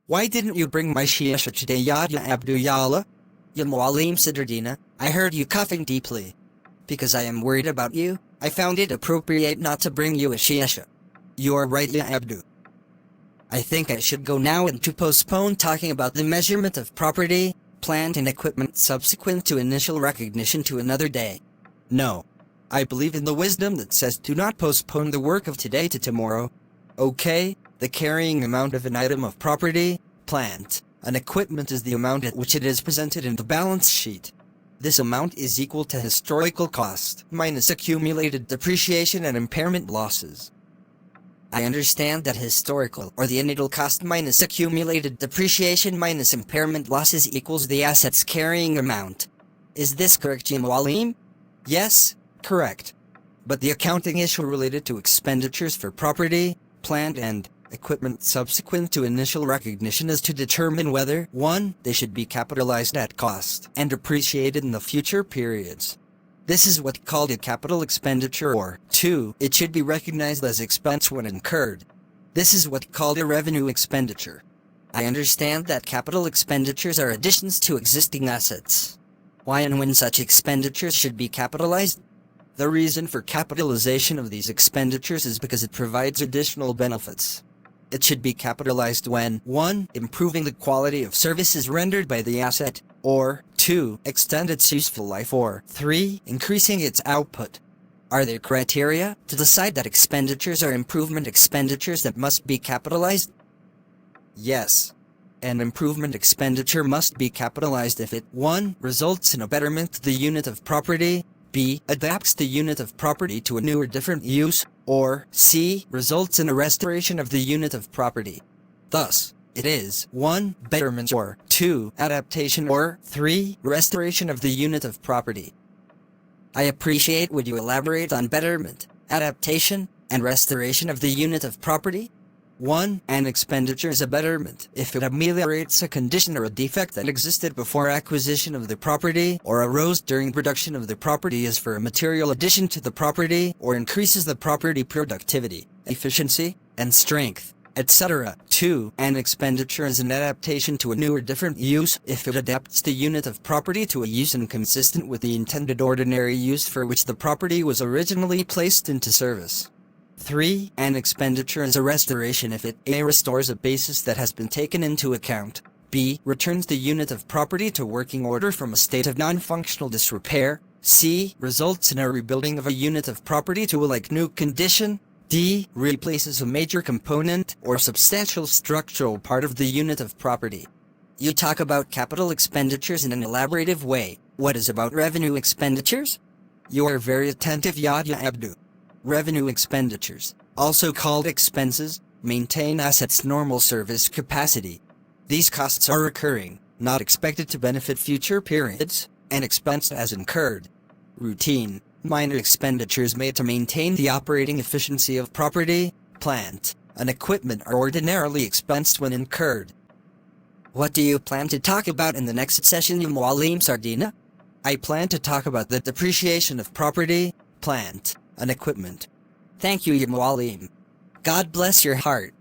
Why didn't you bring my shisha today, ya Abdou Yalla? Ya Mualim Sidardina, I heard you coughing deeply. Because I am worried about you, I found it appropriate not to bring you a shisha. You are right, ya Abdou. I think I should go now and to postpone talking about the measurement of property, plant and equipment subsequent to initial recognition to another day. No. I believe in the wisdom that says do not postpone the work of today to tomorrow. Okay, the carrying amount of an item of property, plant, and equipment is the amount at which it is presented in the balance sheet. This amount is equal to historical cost minus accumulated depreciation and impairment losses. I understand that historical or the initial cost minus accumulated depreciation minus impairment losses equals the asset's carrying amount. Is this correct, Jim Walim? Yes, correct. But the accounting issue related to expenditures for property, plant and equipment subsequent to initial recognition is to determine whether 1. They should be capitalized at cost and depreciated in the future periods. This is what's called a capital expenditure, or 2. It should be recognized as expense when incurred. This is what's called a revenue expenditure. I understand that capital expenditures are additions to existing assets. Why and when such expenditures should be capitalized? The reason for capitalization of these expenditures is because it provides additional benefits. It should be capitalized when 1. Improving the quality of services rendered by the asset, or 2. Extend its useful life, or 3. Increasing its output. Are there criteria to decide that expenditures are improvement expenditures that must be capitalized? Yes. An improvement expenditure must be capitalized if it 1. Results in a betterment to the unit of property, B. Adapts the unit of property to a new or different use, or C. Results in a restoration of the unit of property. Thus, it is 1. Betterment, or 2. Adaptation, or 3. Restoration of the unit of property. I appreciate. Would you elaborate on betterment, adaptation, and restoration of the unit of property? 1. An expenditure is a betterment if it ameliorates a condition or a defect that existed before acquisition of the property or arose during production of the property, as for a material addition to the property, or increases the property productivity, efficiency, and strength, etc. 2. An expenditure is an adaptation to a new or different use if it adapts the unit of property to a use inconsistent with the intended ordinary use for which the property was originally placed into service. 3. An expenditure is a restoration if it A. Restores a basis that has been taken into account, B. Returns the unit of property to working order from a state of non-functional disrepair, C. Results in a rebuilding of a unit of property to a like-new condition, D. Replaces a major component or substantial structural part of the unit of property. You talk about capital expenditures in an elaborative way. What is about revenue expenditures? You are very attentive, Yahya Abdou. Revenue expenditures, also called expenses, maintain assets' normal service capacity. These costs are recurring, not expected to benefit future periods, and expensed as incurred. Routine, minor expenditures made to maintain the operating efficiency of property, plant, and equipment are ordinarily expensed when incurred. What do you plan to talk about in the next session, Ya Mualim Sardina? I plan to talk about the depreciation of property, plant, and equipment. Thank you, Ya Mualim. God bless your heart.